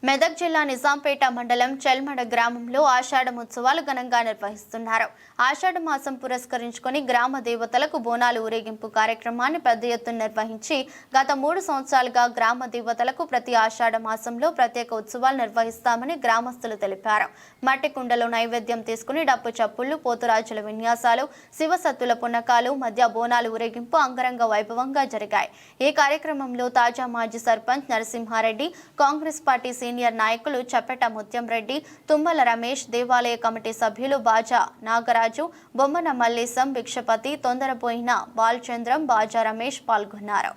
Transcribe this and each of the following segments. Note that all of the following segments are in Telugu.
మెదక్ జిల్లా నిజాంపేట మండలం చెల్మడ గ్రామంలో ఆషాఢ ఉత్సవాలు ఘనంగా నిర్వహిస్తున్నారు. ఆషాఢ మాసం పురస్కరించుకొని గ్రామ దేవతలకు బోనాలు ఊరేగింపు కార్యక్రమాన్ని పెద్ద ఎత్తున నిర్వహించి గత 3 సంవత్సరాలుగా గ్రామ దేవతలకు ప్రతి ఆషాఢ మాసంలో ప్రత్యేక ఉత్సవాలు నిర్వహిస్తామని గ్రామస్తులు తెలిపారు. మట్టి కుండలో నైవేద్యం తీసుకుని డప్పు చప్పుళ్లు, పోతురాజుల విన్యాసాలు, శివసత్తుల పున్నకాలు మధ్య బోనాలు ఊరేగింపు అంగరంగ వైభవంగా జరిగాయి. ఈ కార్యక్రమంలో తాజా మాజీ సర్పంచ్ నరసింహారెడ్డి, కాంగ్రెస్ పార్టీ సీనియర్ నాయకులు చప్పెట ముత్యం రెడ్డి, తుమ్మల రమేష్, దేవాలయ కమిటీ సభ్యులు బాజా నాగరాజు, బొమ్మన మల్లేశం, భిక్షపతి, తొందరపోయిన బాలచంద్రం, బాజా రమేష్ పాల్గొన్నారు.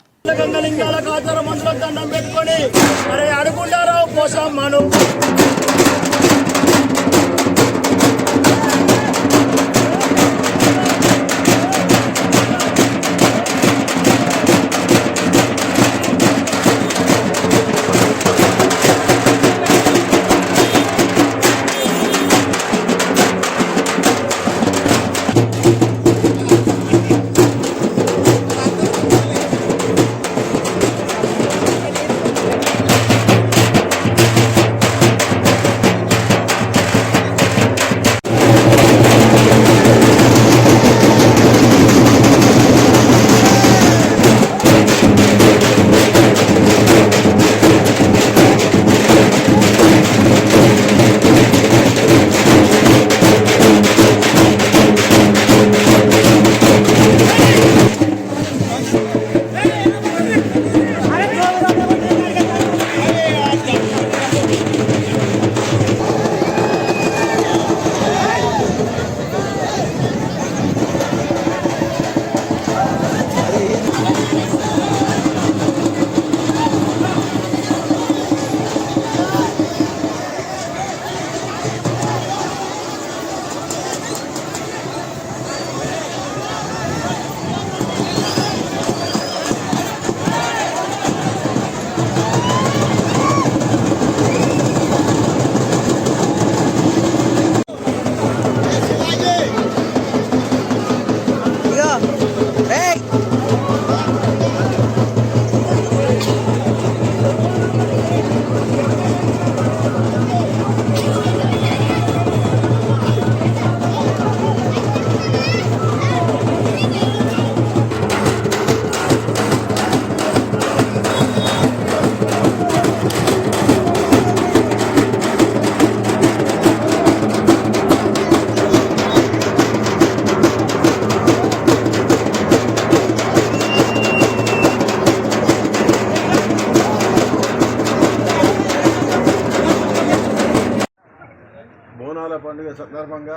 బోనాల పండుగ సందర్భంగా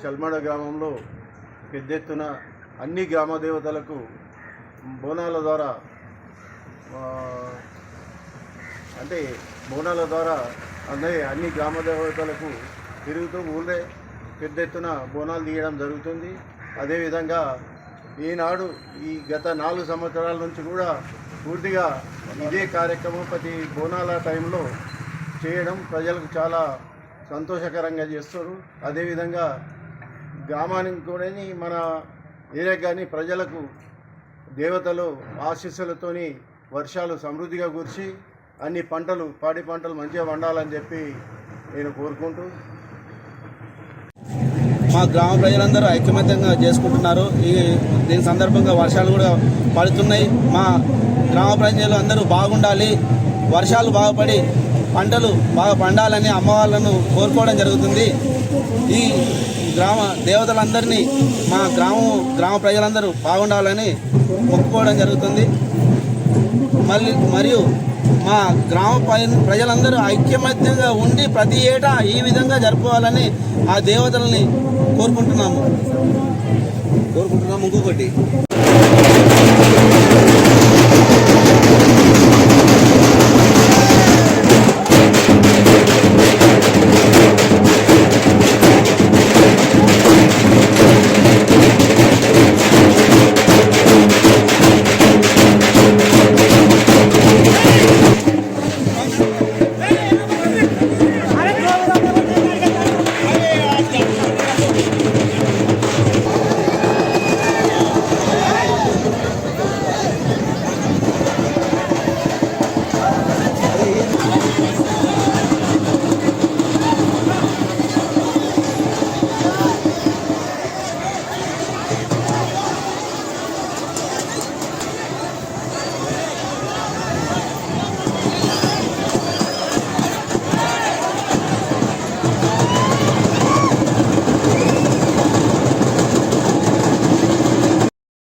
చెల్మడ గ్రామంలో పెద్ద ఎత్తున అన్ని గ్రామ దేవతలకు బోనాల ద్వారా అన్ని గ్రామ దేవతలకు తిరుగుతూ ఊళ్ళే పెద్ద ఎత్తున బోనాలు తీయడం జరుగుతుంది. అదేవిధంగా ఈనాడు ఈ గత 4 సంవత్సరాల నుంచి కూడా పూర్తిగా ఇదే కార్యక్రమం ప్రతి బోనాల టైంలో చేయడం ప్రజలకు చాలా సంతోషకరంగా చేస్తారు. అదేవిధంగా గ్రామానికి కూడా మన ఏరియాకి కానీ ప్రజలకు దేవతలు ఆశీస్సులతోని వర్షాలు సమృద్ధిగా కురిసి అన్ని పంటలు పాడి పంటలు మంచిగా పండాలని చెప్పి నేను కోరుకుంటూ మా గ్రామ ప్రజలందరూ ఐకమత్యంగా చేసుకుంటున్నారు. దీని సందర్భంగా వర్షాలు కూడా పడుతున్నాయి. మా గ్రామ ప్రజలు అందరూ బాగుండాలి, వర్షాలు బాగుపడి పంటలు బాగా పండాలని అమ్మవాళ్ళను కోరుకోవడం జరుగుతుంది. ఈ గ్రామ దేవతలందరినీ మా గ్రామ ప్రజలందరూ బాగుండాలని మొక్కుకోవడం జరుగుతుంది. మరియు మా గ్రామ ప్రజలందరూ ఐక్యమత్యంగా ఉండి ప్రతి ఏటా ఈ విధంగా జరుపుకోవాలని ఆ దేవతలని కోరుకుంటున్నాము. ఇంకొకటి